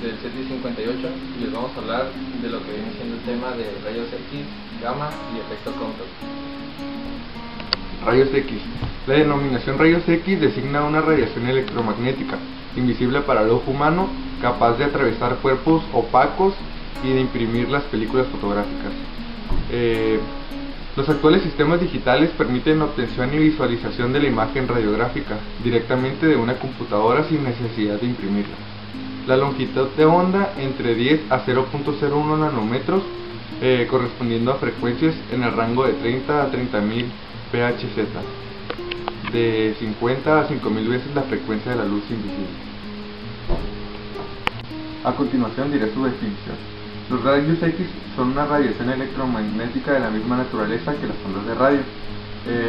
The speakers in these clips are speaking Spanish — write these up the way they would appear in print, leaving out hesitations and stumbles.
del CETIS 58 y les vamos a hablar de lo que viene siendo el tema de rayos X, gamma y efecto Compton. Rayos X. La denominación rayos X designa una radiación electromagnética, invisible para el ojo humano, capaz de atravesar cuerpos opacos y de imprimir las películas fotográficas. Los actuales sistemas digitales permiten la obtención y visualización de la imagen radiográfica directamente de una computadora sin necesidad de imprimirla. La longitud de onda entre 10 a 0.01 nanómetros, correspondiendo a frecuencias en el rango de 30 a 30.000 PHZ, de 50 a 5.000 veces la frecuencia de la luz invisible. A continuación diré su definición. Los rayos X son una radiación electromagnética de la misma naturaleza que las ondas de radio.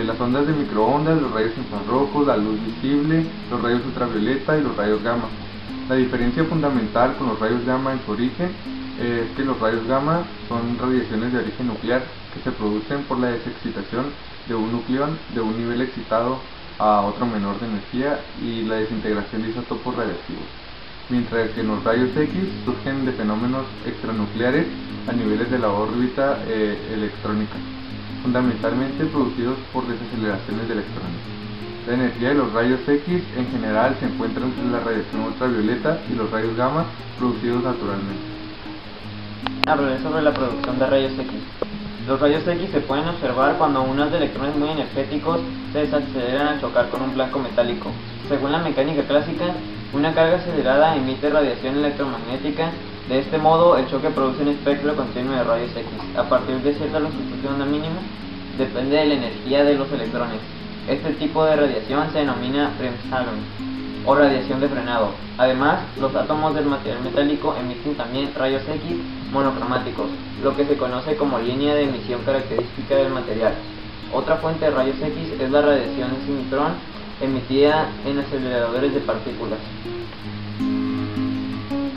Las ondas de microondas, los rayos infrarrojos, la luz visible, los rayos ultravioleta y los rayos gamma. La diferencia fundamental con los rayos gamma en su origen es que los rayos gamma son radiaciones de origen nuclear que se producen por la desexcitación de un nucleón de un nivel excitado a otro menor de energía y la desintegración de isótopos radiactivos, mientras que los rayos X surgen de fenómenos extranucleares a niveles de la órbita electrónica, fundamentalmente producidos por desaceleraciones de electrones. La energía de los rayos X en general se encuentra entre la radiación ultravioleta y los rayos gamma producidos naturalmente. Hablaré sobre la producción de rayos X. Los rayos X se pueden observar cuando unos electrones muy energéticos se desaceleran al chocar con un blanco metálico. Según la mecánica clásica, una carga acelerada emite radiación electromagnética. De este modo, el choque produce un espectro continuo de rayos X. A partir de cierta longitud de onda mínima, depende de la energía de los electrones. Este tipo de radiación se denomina Bremsstrahlung o radiación de frenado. Además, los átomos del material metálico emiten también rayos X monocromáticos, lo que se conoce como línea de emisión característica del material. Otra fuente de rayos X es la radiación cinetrón emitida en aceleradores de partículas.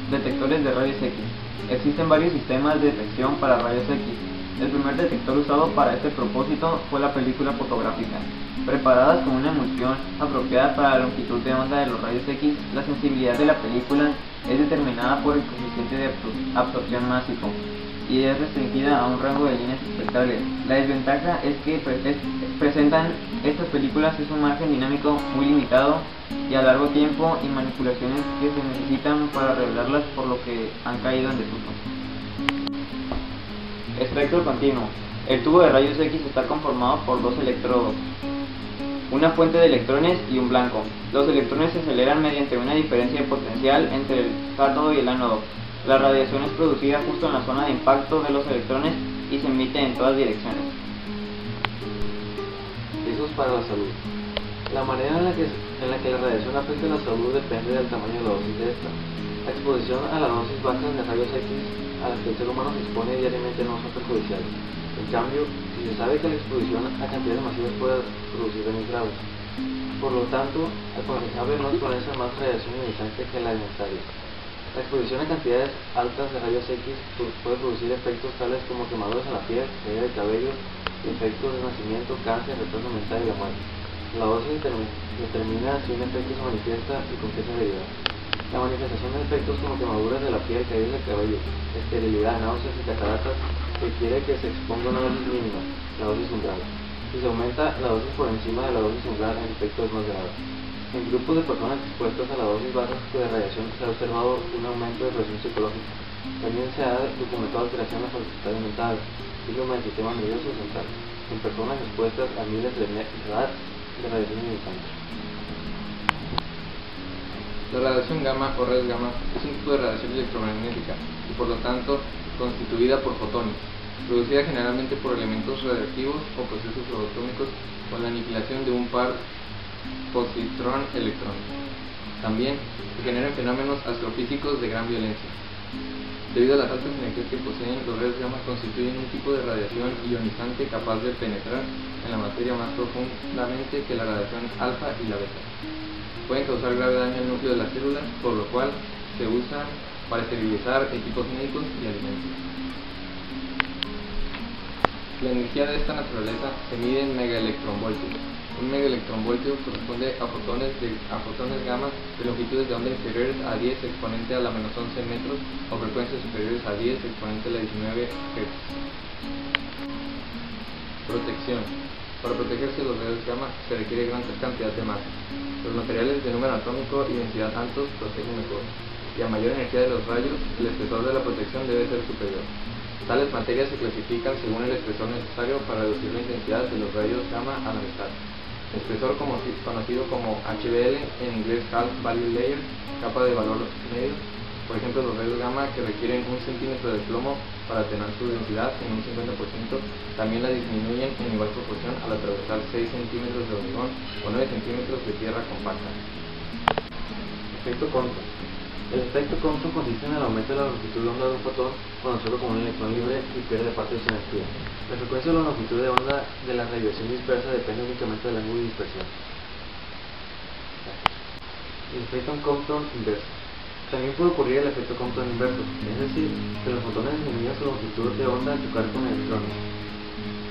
Detectores de rayos X. Existen varios sistemas de detección para rayos X. El primer detector usado para este propósito fue la película fotográfica. Preparadas con una emulsión apropiada para la longitud de onda de los rayos X, la sensibilidad de la película es determinada por el coeficiente de absorción másico y es restringida a un rango de líneas espectrales. La desventaja es que presentan estas películas es un margen dinámico muy limitado y a largo tiempo y manipulaciones que se necesitan para revelarlas, por lo que han caído en desuso. Espectro continuo. El tubo de rayos X está conformado por dos electrodos, una fuente de electrones y un blanco. Los electrones se aceleran mediante una diferencia de potencial entre el cátodo y el ánodo. La radiación es producida justo en la zona de impacto de los electrones y se emite en todas direcciones. Riesgos para la salud. La manera en la que la radiación afecta a la salud depende del tamaño de la dosis de esta. La exposición a las dosis bajas de rayos X a las que el ser humano se expone diariamente no son perjudiciales. En cambio, si se sabe que la exposición a cantidades masivas puede producir daños graves. Por lo tanto, aconsejable no exponerse a más radiación ionizante que la necesaria. La exposición a cantidades altas de rayos X puede producir efectos tales como quemaduras en la piel, caída de cabello, efectos de nacimiento, cáncer, retraso mental y la muerte. La dosis determina si un efecto se manifiesta y con qué severidad. La manifestación de efectos como quemaduras de la piel, caída de cabello, esterilidad, náuseas y cataratas requiere que se exponga una dosis mínima, la dosis umbral. Si se aumenta la dosis por encima de la dosis umbral, el efecto es más grave. En grupos de personas expuestas a la dosis baja de radiación se ha observado un aumento de presión psicológica. También se ha documentado alteración de la facultad mental, síndrome del sistema nervioso central, en personas expuestas a miles de watts de radiación ionizante. La radiación gamma o rayos gamma es un tipo de radiación electromagnética y por lo tanto constituida por fotones, producida generalmente por elementos radiactivos o procesos subatómicos con la aniquilación de un par positrón-electrón. También se generan fenómenos astrofísicos de gran violencia. Debido a las altas energías que poseen, los rayos gamma constituyen un tipo de radiación ionizante capaz de penetrar en la materia más profundamente que la radiación alfa y la beta. Pueden causar grave daño al núcleo de las células, por lo cual se usan para esterilizar equipos médicos y alimentos. La energía de esta naturaleza se mide en megaelectronvoltios. Un megaelectronvoltio corresponde a fotones gamma de longitudes de onda inferiores a 10 exponente a la menos 11 metros o frecuencias superiores a 10 exponente a la 19 Hz. Protección. Para protegerse de los rayos gamma se requiere gran cantidad de masa. Los materiales de número atómico y densidad altos protegen mejor, y a mayor energía de los rayos, el espesor de la protección debe ser superior. Tales materias se clasifican según el espesor necesario para reducir la intensidad de los rayos gamma a la mitad. Espesor conocido como HBL, en inglés Half Value Layer, capa de valor medio. Por ejemplo, los rayos gamma que requieren 1 centímetro de plomo para atenuar su densidad en un 50%, también la disminuyen en igual proporción al atravesar 6 centímetros de hormigón o 9 centímetros de tierra compacta. Efecto Compton. El efecto Compton consiste en el aumento de la longitud de onda de un fotón, conocido como un electrón libre, y pierde parte de su energía. La frecuencia o la longitud de onda de la radiación dispersa depende únicamente del ángulo de dispersión. El efecto Compton inverso. También puede ocurrir el efecto Compton inverso, es decir, que los fotones disminuyen su longitud de onda al chocar con electrones.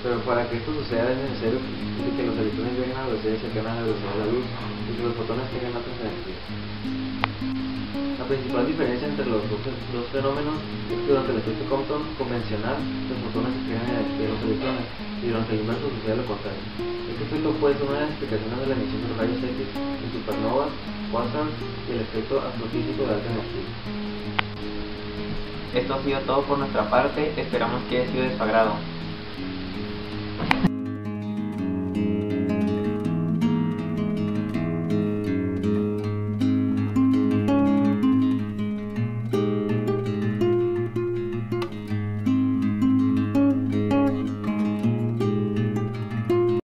Pero para que esto suceda es necesario que los electrones lleguen a velocidades cercanas a la velocidad de la luz y que los fotones tengan altas energías. La principal diferencia entre los dos fenómenos es que durante el efecto Compton convencional los fotones se crean en la energía de los electrones y durante el inverso sucede lo contrario. Este efecto puede ser una de las explicaciones de la emisión de los rayos X en supernovas, quasars y el efecto astrofísico de alta energía. Esto ha sido todo por nuestra parte, esperamos que haya sido de su agrado.